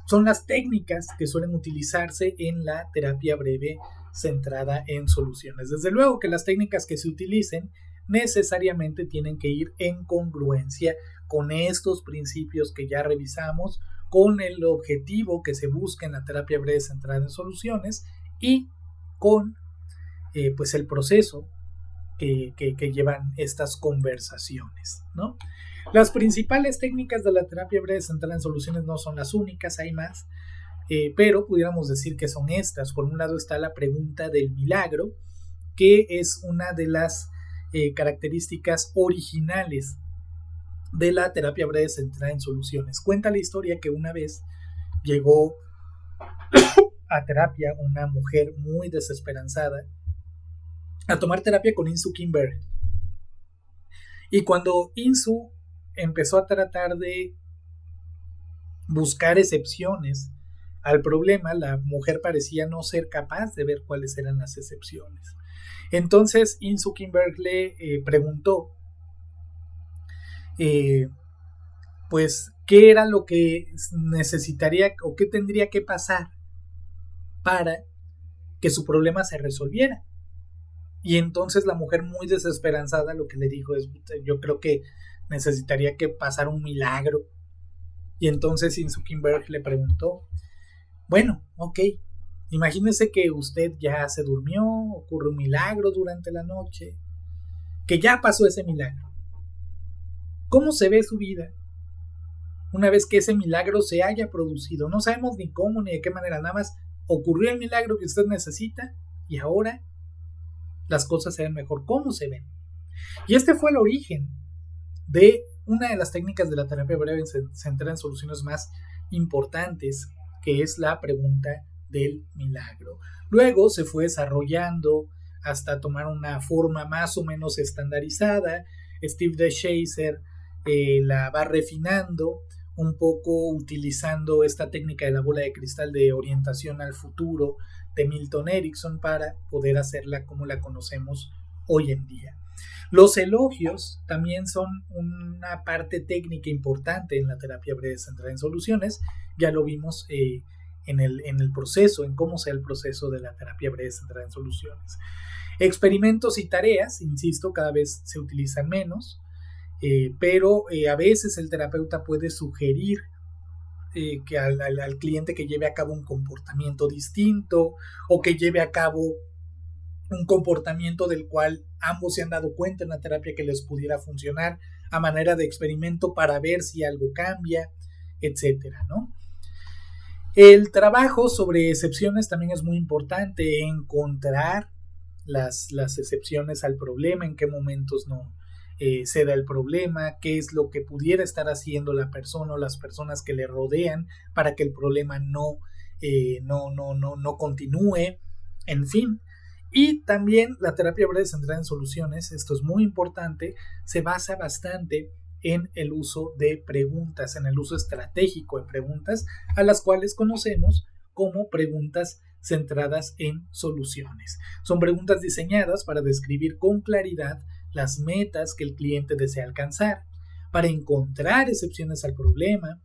[SPEAKER 1] son las técnicas que suelen utilizarse en la terapia breve centrada en soluciones. Desde luego que las técnicas que se utilicen necesariamente tienen que ir en congruencia con estos principios que ya revisamos, con el objetivo que se busca en la terapia breve centrada en soluciones y con pues el proceso que llevan estas conversaciones, ¿no? Las principales técnicas de la terapia breve centrada en soluciones no son las únicas, hay más, pero pudiéramos decir que son estas. Por un lado está la pregunta del milagro, que es una de las características originales de la terapia breve centrada en soluciones. Cuenta la historia que una vez llegó a terapia una mujer muy desesperanzada a tomar terapia con Insoo Kim Berg. Y cuando Insoo empezó a tratar de buscar excepciones al problema, la mujer parecía no ser capaz de ver cuáles eran las excepciones. Entonces Insoo Kim Berg le preguntó pues qué era lo que necesitaría o qué tendría que pasar para que su problema se resolviera. Y entonces la mujer, muy desesperanzada, lo que le dijo es: yo creo que necesitaría que pasara un milagro. Y entonces Insoo Kim Berg le preguntó: bueno, ok, imagínese que usted ya se durmió, ocurre un milagro durante la noche, que ya pasó ese milagro. ¿Cómo se ve su vida una vez que ese milagro se haya producido? No sabemos ni cómo ni de qué manera, nada más ocurrió el milagro que usted necesita y ahora las cosas se ven mejor. ¿Cómo se ven? Y este fue el origen de una de las técnicas de la terapia breve centrada en soluciones más importantes, que es la pregunta del milagro. Luego se fue desarrollando hasta tomar una forma más o menos estandarizada. Steve DeShazer la va refinando un poco utilizando esta técnica de la bola de cristal de orientación al futuro de Milton Erickson para poder hacerla como la conocemos hoy en día. Los elogios también son una parte técnica importante en la terapia breve centrada en soluciones. Ya lo vimos en el proceso, en cómo sea el proceso de la terapia breve centrada en soluciones. Experimentos y tareas, insisto, cada vez se utilizan menos, pero a veces el terapeuta puede sugerir que al cliente que lleve a cabo un comportamiento distinto o que lleve a cabo un comportamiento del cual ambos se han dado cuenta en la terapia que les pudiera funcionar a manera de experimento para ver si algo cambia, etcétera, ¿no? El trabajo sobre excepciones también es muy importante, encontrar las excepciones al problema, en qué momentos no se da el problema, qué es lo que pudiera estar haciendo la persona o las personas que le rodean para que el problema no continúe, en fin. Y también la terapia breve centrada en soluciones, esto es muy importante, se basa bastante en el uso de preguntas, en el uso estratégico de preguntas, a las cuales conocemos como preguntas centradas en soluciones. Son preguntas diseñadas para describir con claridad las metas que el cliente desea alcanzar, para encontrar excepciones al problema,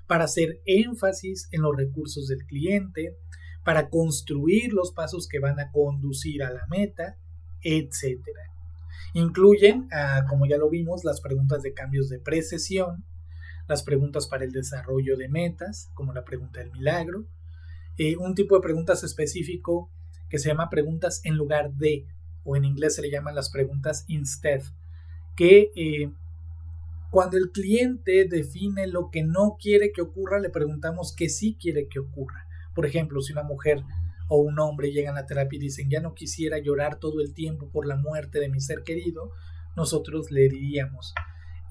[SPEAKER 1] para hacer énfasis en los recursos del cliente, para construir los pasos que van a conducir a la meta, etc. Incluyen, como ya lo vimos, las preguntas de cambios de precesión, las preguntas para el desarrollo de metas, como la pregunta del milagro, un tipo de preguntas específico que se llama preguntas en lugar de, o en inglés se le llaman las preguntas instead, que cuando el cliente define lo que no quiere que ocurra, le preguntamos qué sí quiere que ocurra. Por ejemplo, si una mujer o un hombre llegan a terapia y dicen: ya no quisiera llorar todo el tiempo por la muerte de mi ser querido, nosotros le diríamos: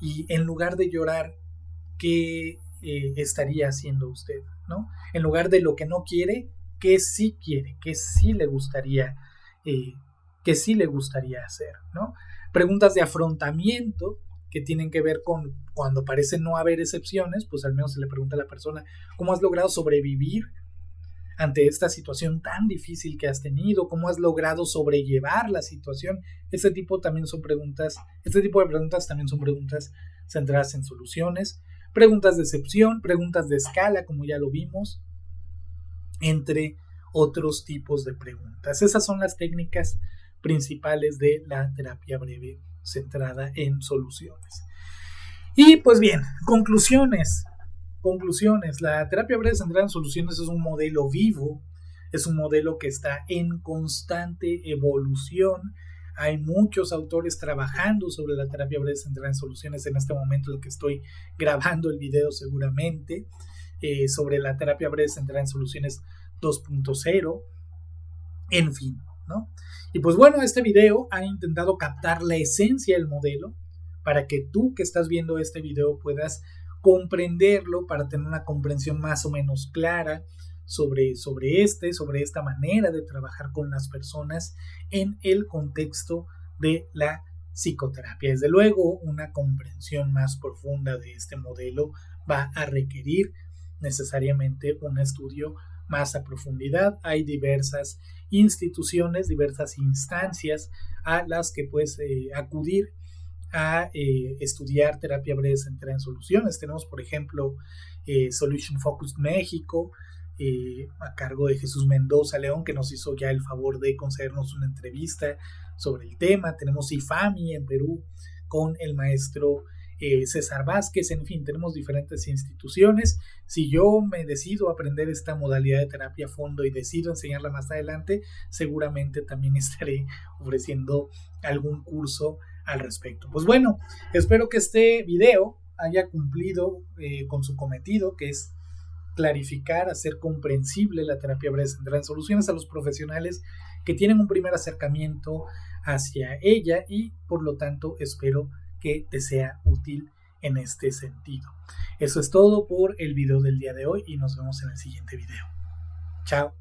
[SPEAKER 1] y en lugar de llorar, ¿qué estaría haciendo usted? ¿No? En lugar de lo que no quiere, ¿qué sí quiere? ¿Qué sí le gustaría hacer? ¿No? Preguntas de afrontamiento que tienen que ver con cuando parece no haber excepciones, pues al menos se le pregunta a la persona: ¿cómo has logrado sobrevivir ante esta situación tan difícil que has tenido? ¿Cómo has logrado sobrellevar la situación? Este tipo de preguntas también son preguntas centradas en soluciones. Preguntas de excepción, preguntas de escala, como ya lo vimos, entre otros tipos de preguntas. Esas son las técnicas principales de la terapia breve centrada en soluciones. Y pues bien, conclusiones. La terapia breve centrada en soluciones es un modelo vivo, es un modelo que está en constante evolución. Hay muchos autores trabajando sobre la terapia breve centrada en soluciones en este momento en el que estoy grabando el video, seguramente, sobre la terapia breve centrada en soluciones 2.0, en fin, ¿no? Y pues bueno, este video ha intentado captar la esencia del modelo para que tú que estás viendo este video puedas comprenderlo, para tener una comprensión más o menos clara sobre esta manera de trabajar con las personas en el contexto de la psicoterapia. Desde luego, una comprensión más profunda de este modelo va a requerir necesariamente un estudio más a profundidad. Hay diversas instituciones, diversas instancias a las que puedes acudir a estudiar terapia breve centrada en soluciones. Tenemos, por ejemplo, Solution Focused México, a cargo de Jesús Mendoza León, que nos hizo ya el favor de concedernos una entrevista sobre el tema. Tenemos IFAMI en Perú con el maestro César Vázquez. En fin, tenemos diferentes instituciones. Si yo me decido aprender esta modalidad de terapia a fondo y decido enseñarla más adelante, seguramente también estaré ofreciendo algún curso al respecto. Pues bueno, espero que este video haya cumplido con su cometido, que es clarificar, hacer comprensible la terapia breve centrada en soluciones a los profesionales que tienen un primer acercamiento hacia ella, y por lo tanto espero que te sea útil en este sentido. Eso es todo por el video del día de hoy y nos vemos en el siguiente video. Chao.